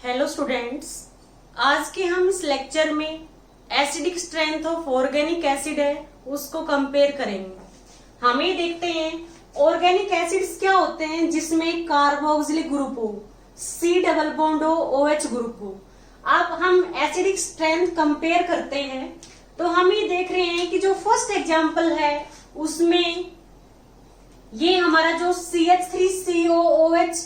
Hello students, आज के हम इस लेक्चर में acidic strength of organic acid है उसको कंपेयर करेंगे। हम ये देखते हैं ऑर्गेनिक एसिड्स क्या होते हैं जिसमें कार्बोक्सिलिक ग्रुप हो, C डबल बॉन्ड हो, OH ग्रुप हो। अब हम एसिडिक स्ट्रेंथ कंपेयर करते हैं तो हम ये देख रहे हैं कि जो फर्स्ट एग्जांपल है उसमें ये हमारा जो CH3COOH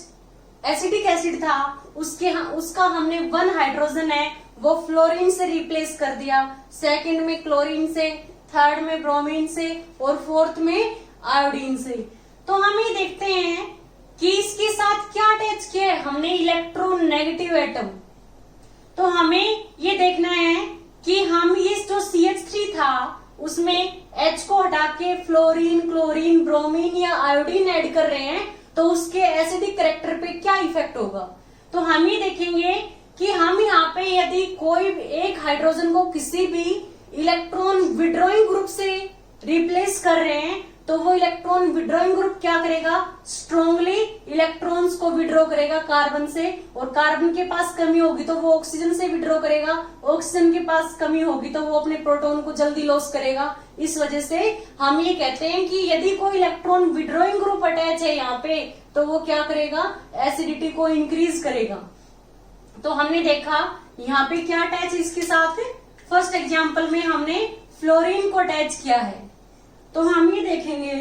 एसिडिक एसिड था उसका हमने 1 हाइड्रोजन है वो फ्लोरीन से रिप्लेस कर दिया, सेकंड में क्लोरीन से, थर्ड में ब्रोमीन से और फोर्थ में आयोडीन से। तो हम ये देखते हैं कि इसके साथ क्या अटैच किया है, हमने इलेक्ट्रोनेगेटिव एटम। तो हमें ये देखना है कि हम ये जो CH3 था उसमें H को हटा के फ्लोरीन, क्लोरीन, ब्रोमीन या आयोडीन ऐड कर रहे हैं तो उसके एसिडिक कैरेक्टर पे क्या इफेक्ट होगा। तो हम ये देखेंगे कि हम यहाँ पे यदि कोई एक हाइड्रोजन को किसी भी इलेक्ट्रॉन विड्रॉइंग ग्रुप से रिप्लेस कर रहे हैं तो वो इलेक्ट्रॉन विड्रॉइंग ग्रुप क्या करेगा, स्ट्रांगली इलेक्ट्रॉन्स को विड्रॉ करेगा कार्बन से, और कार्बन के पास कमी होगी तो वो ऑक्सीजन से विड्रॉ करेगा, ऑक्सीजन के पास कमी होगी तो वो अपने प्रोटॉन को जल्दी लॉस करेगा। इस वजह से हम ये कहते हैं कि यदि कोई इलेक्ट्रॉन विड्रॉइंग ग्रुप अटैच है यहाँ पे तो वो क्या करेगा, एसिडिटी को इंक्रीज करेगा। तो हमने देखा यहाँ पे क्या अटैच है इसके साथ, फर्स्ट एग्जाम्पल में हमने फ्लोरीन को अटैच किया है। तो हम ये देखेंगे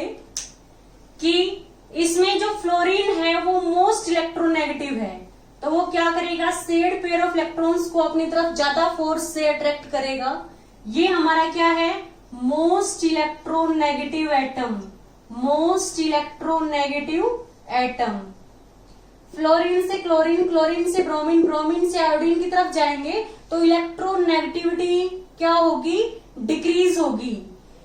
कि इसमें जो फ्लोरीन है वो मोस्ट इलेक्ट्रोनेगेटिव है, तो वो क्या करेगा, शेयर्ड पेयर ऑफ इलेक्ट्रॉन्स को अपनी तरफ ज्यादा फोर्स से अट्रैक्ट करेगा। ये हमारा क्या है, most electronegative atom, most electronegative atom. Fluorine से क्लोरीन, क्लोरीन से ब्रोमीन, ब्रोमीन से आयोडीन की तरफ जाएंगे तो इलेक्ट्रोनेगेटिविटी क्या होगी, डिक्रीज होगी।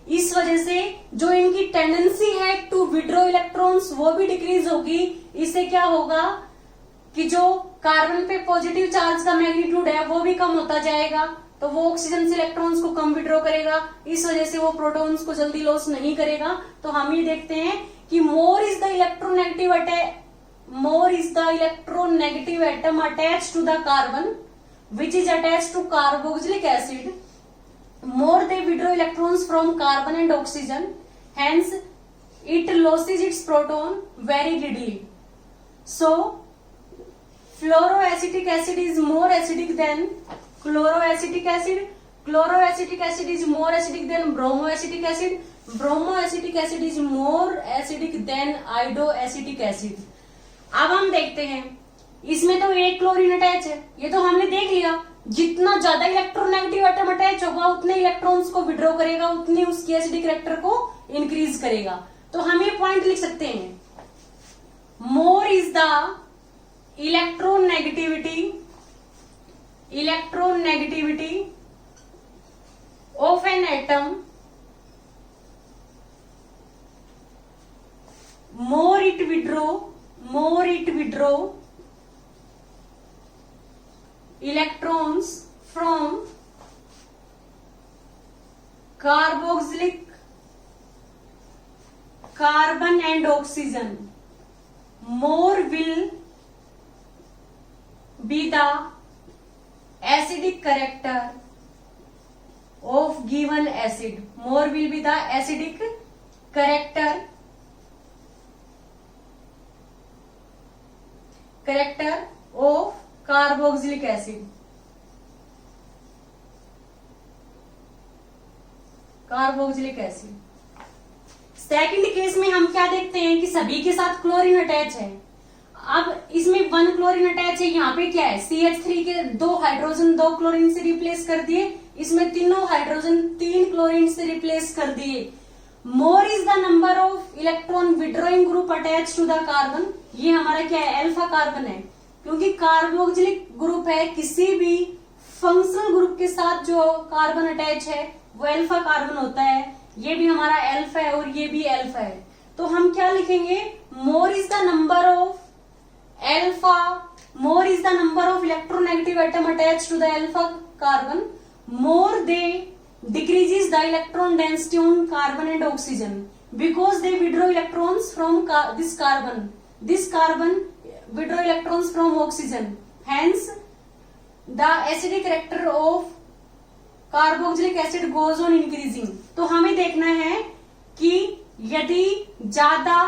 इस वजह से जो इनकी टेंडेंसी है टू विड्रॉ इलेक्ट्रॉन्स वो भी डिक्रीज होगी। इससे क्या होगा कि जो कार्बन पे पॉजिटिव चार्ज का मैग्नीट्यूड है वो भी कम होता जाएगा, तो वो ऑक्सीजन से इलेक्ट्रॉन्स को कम विड्रॉ करेगा, इस वजह से वो प्रोटॉन्स को जल्दी लॉस नहीं करेगा। तो हम ये देखते हैं कि more is the electronegative atom attach to the carbon which is attach to carboxylic acid, more they withdraw electrons from carbon and oxygen, hence it loses its proton very readily. So fluoroacetic acid is more acidic than chloroacetic acid, chloroacetic acid is more acidic than bromoacetic acid, bromoacetic acid is more acidic than iodoacetic acid. अब हम देखते हैं इसमें तो एक chlorine attach है, ये तो हमने देख लिया, जितना ज्यादा इलेक्ट्रोनेगेटिव एटम अटैच होगा उतने इलेक्ट्रॉन्स को विड्रॉ करेगा, उतनी उसकी एसिडिक कैरेक्टर को इंक्रीज करेगा। तो हम ये पॉइंट लिख सकते हैं, मोर is the electronegativity of an atom, more it withdraw electrons from carboxylic carbon and oxygen, more will be the acidic character of given acid, more will be the acidic character of carboxylic acid, carboxylic acid. Second case में हम क्या देखते हैं कि सभी के साथ chlorine attach है। अब इसमें 1 क्लोरीन अटैच है, यहाँ पे क्या है, CH3 के 2 हाइड्रोजन 2 क्लोरीन से रिप्लेस कर दिए, इसमें तीनों हाइड्रोजन 3 क्लोरीन से रिप्लेस कर दिए। More is the number of electron withdrawing group attach to the carbon, ये हमारा क्या है, अल्फा कार्बन है, क्योंकि कार्बोक्सिलिक ग्रुप है, किसी भी फंक्शनल ग्रुप के साथ जो कार्बन अटैच है वो अल्फा कार्बन होता है, ये भी हमारा अल्फा है और ये भी अल्फा है। तो हम क्या लिखेंगे, more is the number of alpha, more is the number of electronegative atom attach to the alpha carbon, more they decreases the electron density on carbon and oxygen because they withdraw electrons from this carbon withdraw electrons from oxygen, hence the acidic character of carboxylic acid goes on increasing. तो हमें देखना है कि यदि ज्यादा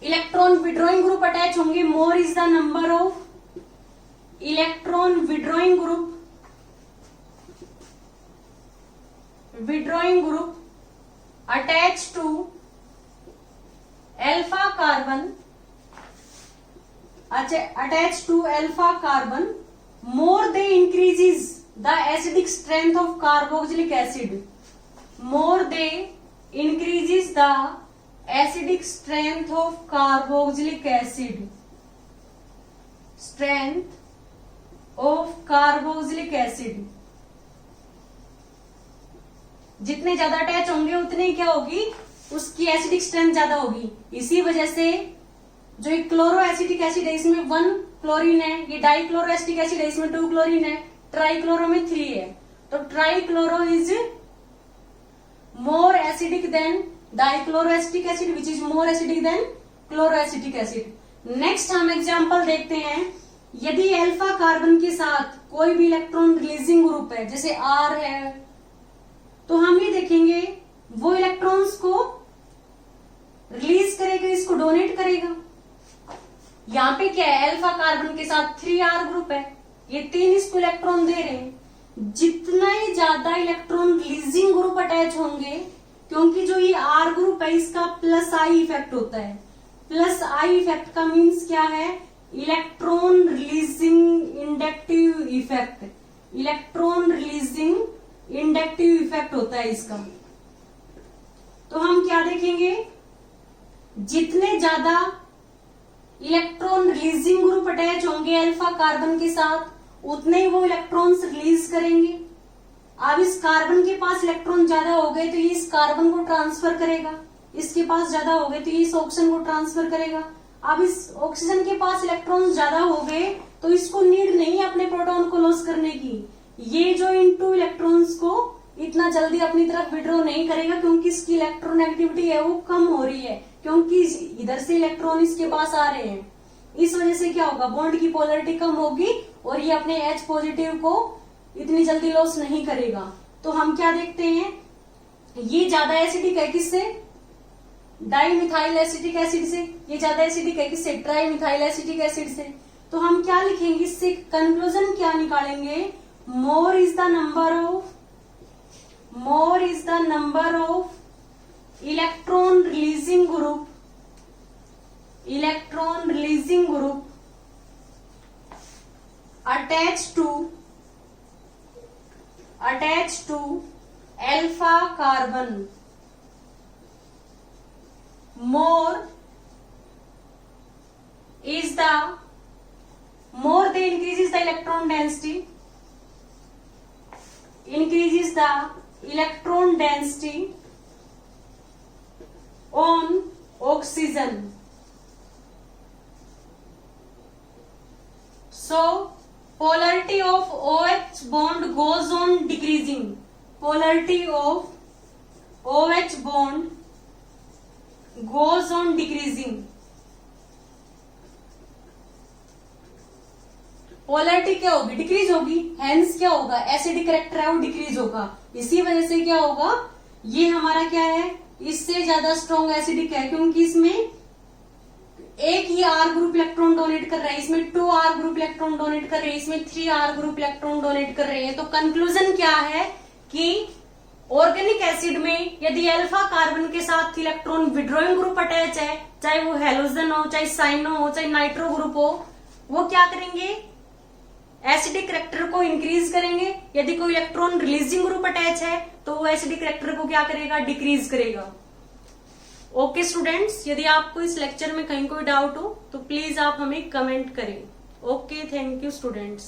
electron withdrawing group attach होंगे, more is the number of electron withdrawing group attach to alpha carbon more they increases the acidic strength of carboxylic acid. More they increases the acidic strength of carboxylic acid. जितने ज्यादा attach होंगे उतने ही क्या होगी, उसकी acidic strength ज्यादा होगी। इसी वजह से जो एक क्लोरो एसिटिक एसिड है इसमें 1 क्लोरीन है, ये डाई क्लोरो एसिटिक एसिड है इसमें 2 क्लोरीन है, ट्राई क्लोरो में 3 है। तो try chloro is more acidic then die chloro acetic acid which is more acidic then chloro acetic acid. Next हम एग्जाम्पल देखते हैं। यदि अल्फा कार्बन के साथ कोई भी इलेक्ट्रॉन रिलीजिंग ग्रुप है, जैसे आर है, तो हम ये देखेंगे वो इलेक्ट्रॉन्स को रिलीज करेगा, इसको डोनेट करेगा। यहाँ पे क्या है, अल्फा कार्बन के साथ 3R ग्रुप है, ये 3 इसको इलेक्ट्रॉन दे रहे हैं। जितना ही ज्यादा इलेक्ट्रॉन रिलीजिंग ग्रुप अटैच होंगे, क्योंकि जो ये R ग्रुप है इसका प्लस आई इफेक्ट होता है। प्लस आई इफेक्ट का मीन्स क्या है, electron releasing inductive effect. Electron releasing inductive effect होता है इसका। तो हम क्या देखेंगे, जितने ज्यादा इलेक्ट्रॉन रिलीजिंग ग्रुप अटैच होंगे अल्फा कार्बन के साथ, उतने ही वो इलेक्ट्रॉन्स रिलीज करेंगे। अब इस कार्बन के पास इलेक्ट्रॉन ज्यादा हो गए तो ये इस कार्बन को ट्रांसफर करेगा, इसके पास ज्यादा हो गए तो ये इस ऑक्सीजन को ट्रांसफर करेगा। अब इस ऑक्सीजन के पास इलेक्ट्रॉन ज्यादा हो गए तो इसको नीड नहीं है अपने प्रोटॉन को लॉस करने की। ये जो इन 2 इलेक्ट्रॉन्स को इतना जल्दी अपनी तरफ विड्रॉ नहीं करेगा, क्योंकि इसकी इलेक्ट्रोनेगेटिविटी है वो कम हो रही है, क्योंकि इधर से इलेक्ट्रॉन इसके पास आ रहे हैं। इस वजह से क्या होगा, बॉन्ड की पोलरिटी कम होगी और ये अपने H पॉजिटिव को इतनी जल्दी लॉस नहीं करेगा। तो हम क्या देखते हैं, ये ज्यादा एसिडिक है किससे, डाई मिथाइल एसिटिक एसिड से। ये ज्यादा एसिडिक है किससे, ट्राई मिथाइल एसिटिक एसिड से। तो हम क्या लिखेंगे, इससे कंक्लूजन क्या निकालेंगे, मोर is the number of electron releasing group attached to alpha carbon, more they increases the electron density, on oxygen. So polarity of OH bond goes on decreasing. Polarity of OH bond goes on decreasing. Polarity क्या होगी, decrease होगी। Hence क्या होगा, acidic character है वो decrease होगा। इसी वजह से क्या होगा, ये हमारा क्या है, इससे ज्यादा स्ट्रॉन्ग एसिडिक है, क्योंकि इसमें एक ही R ग्रुप इलेक्ट्रॉन डोनेट कर रहा है, इसमें 2R ग्रुप इलेक्ट्रॉन डोनेट कर रहे हैं, इसमें 3R ग्रुप इलेक्ट्रॉन डोनेट कर रहे हैं। तो कंक्लूजन क्या है कि ऑर्गेनिक एसिड में यदि अल्फा कार्बन के साथ इलेक्ट्रॉन विड्रॉइंग ग्रुप अटैच है, चाहे वो हेलोजन हो, चाहे साइनो हो, चाहे नाइट्रो ग्रुप हो, वो क्या करेंगे, एसिडिक कैरेक्टर को इंक्रीज करेंगे। यदि कोई इलेक्ट्रॉन रिलीजिंग ग्रुप अटैच है तो वो एसिडिक कैरेक्टर को क्या करेगा, डिक्रीज करेगा। ओके स्टूडेंट्स, यदि आपको इस लेक्चर में कहीं कोई डाउट हो तो प्लीज आप हमें कमेंट करें। Okay, thank you students.